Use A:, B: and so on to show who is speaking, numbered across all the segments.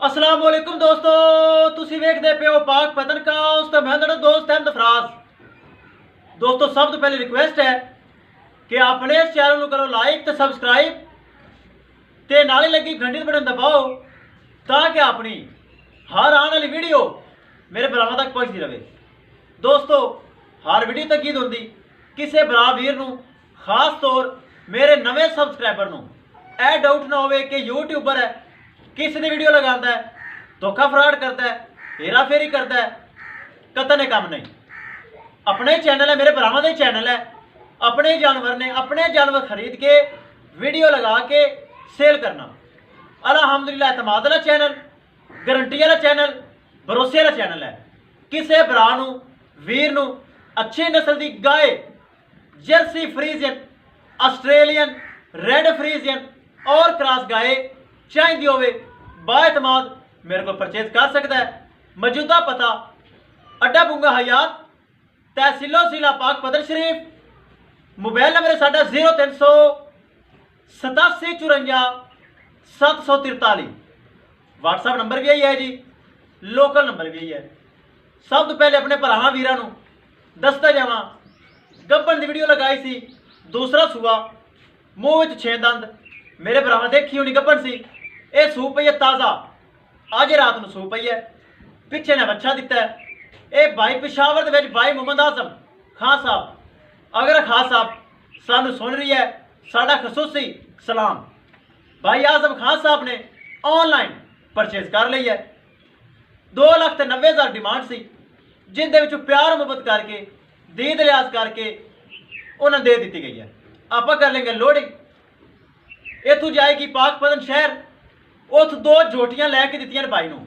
A: अस्सलाम वालेकुम दोस्तों, तुसी वेखदे पे हो पाक पतन का उस मैं तेरा दोस्त अहमद फराज। दोस्तों सब तो पहले रिक्वेस्ट है कि अपने इस चैनल को करो लाइक तो सबसक्राइब ते नाले लगी घंटी बटन दबाओ ताकि अपनी हर आने वाली वीडियो मेरे भरावां तक पहुंचती रहे। दोस्तों हर वीडियो तक ईद होंगी किसी भरा वीर नूं खास तौर मेरे नवे सबसक्राइबर नूं ए डाउट ना होवे कि यूट्यूबर है किसी ने वीडियो लगाता है धोखा फ्रॉड करता है हेरा फेरी करता है, कतने काम नहीं। अपने ही चैनल है, मेरे भरावां दे चैनल है, अपने ही जानवर ने अपने जानवर खरीद के वीडियो लगा के सेल करना। अल्हम्दुलिल्लाह एतमाद वाला चैनल, गारंटी वाला चैनल, भरोसे वाला चैनल है। किसी भरा नूं वीर नूं अच्छी नस्ल की गाय Jersey Friesian Australian red Friesian और क्रॉस गाय चाहिए होवे बाएतमाद मेरे को परचेज कर सकता है। मौजूदा पता अड्डा बुंगा हयात तहसीलो जिला पाक पदर शरीफ, मोबाइल नंबर है साडा 038754 व्हाट्सएप नंबर भी यही है जी, लोकल नंबर भी यही है। सब तो पहले अपने भरावां वीरां नूं दसदा जावां गब्बन दी वीडियो लगाई सी, दूसरा सूआ मूँह विच 6 दंद मेरे भरावां देखी होनी गब्बन सी। ये सू पई है ताज़ा, अज रात को सू पई है, पिछे ने बच्चा दिता है। ये भाई पिशावर दे विच भाई मुहम्मद आजम खान साहब, अगर खान साहब सानू सुन रही है साडा खसूसी सलाम। भाई आजम खान साहब ने ऑनलाइन परचेज कर ली है। 2,90,000 डिमांड सी जिंदे विच प्यार मुहब्बत करके दीद लिहाज करके उन्हें दे दी गई है। आप कर लेंगे लोडिंग, इतों जाएगी पाक पतन शहर, उत 2 जोटियां लैके दित्तियां भाई नूं,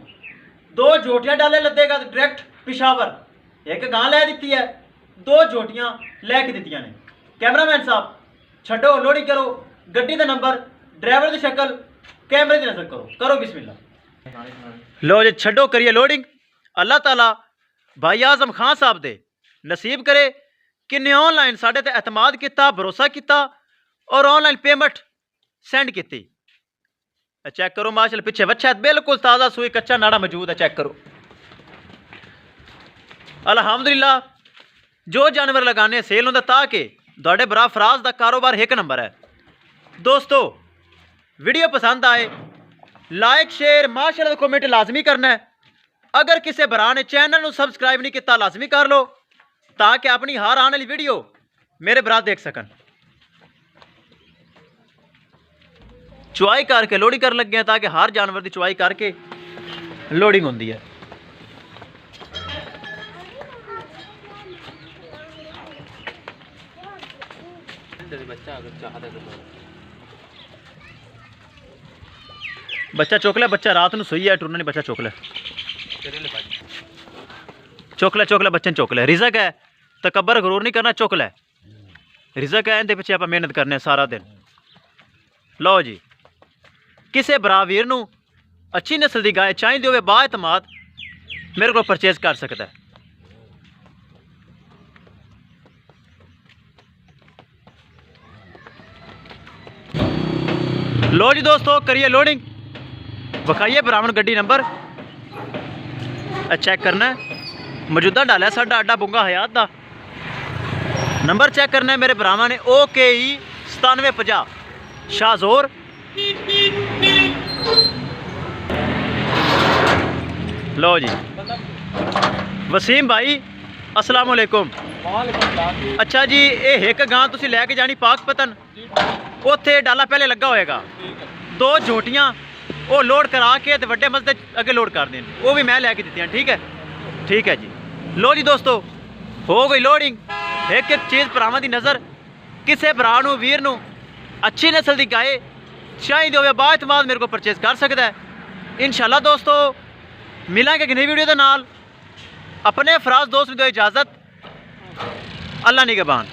A: 2 जोटियां डाले लदेगा तो डायरैक्ट पिशावर, एक गां लै दी है, 2 जोटियां लैके दित्तियां ने। कैमरामैन साहब छड्डो लोडिंग करो, गड्डी का नंबर ड्राइवर की शक्ल कैमरे की नजर करो, करो बिस्मिल्लाह। लो जी छड्डो करिए लोडिंग। अल्लाह ताला भाई आजम खान साहब दे नसीब करे किन्ने ऑनलाइन साढ़े ते एतमाद किया, भरोसा किया और ऑनलाइन पेमेंट सेंड की। चेक करो माशाल्लाह, पिछे बच्चा बिल्कुल ताज़ा सूई कच्चा नाड़ा मौजूद है, चेक करो। अल्हम्दुलिल्लाह जो जानवर लगाने सेल होंदा ताकि तुहाडे भरा फराज का कारोबार एक नंबर है। दोस्तों वीडियो पसंद आए लाइक शेयर माशाल्लाह कमेंट लाजमी करना है। अगर किसी भरा ने चैनल को सबसक्राइब नहीं किया लाजमी कर लो ताकि अपनी हर आने वाली वीडियो मेरे भरा देख सकन। चुवाई करके लोडिंग कर लगे हैं ताकि हर जानवर की चुवाई करके लोडिंग होती है। बच्चा चुक लिया, बच्चा रात को सोई है टुरना नहीं, बच्चा चुक लिया, चुक लिया, चुक लिया, बच्चे ने चुक लिया। रिजक है तकबर गरूर नहीं करना, चुक लिया, रिजक है, इनके पिछे आप मेहनत करने सारा दिन। लो जी किसी भरा वीर नूं अच्छी नस्ल की गाय चाहिए होवे बाएतमाद मेरे को परचेज कर सकता है। लो जी दोस्तों करिए लोडिंग, बखाइए ब्राह्मण गड्डी नंबर चेक करना है। मौजूदा डाला साडा अड्डा बुंगा हयात का नंबर चेक करना है मेरे भरावां ने। OKE 9750 शाहजोर। लो जी वसीम भाई अस्सलाम वालेकुम। अच्छा जी ये एक गां तुसी लैके जानी पाक पतन, उत्थे डाला पहले लगा होएगा, 2 जोटियां वो लोड करा के ते वड्डे मसले अगे लोड कर देन, वो भी मैं लैके दित्तियां। ठीक है, ठीक है जी। लो जी दोस्तों हो गई लोडिंग। एक एक चीज़ भरावां दी नज़र, किसी भरा नूं वीर नूं अच्छी नस्ल की गाय चाहिए होवे बाएतमाद मेरे को परचेज कर सकता है। इंशाल्लाह दोस्तों मिलेंगे कि नई वीडियो के नाल। अपने फराज दोस्त को दो इजाज़त, अल्लाह निगहबान।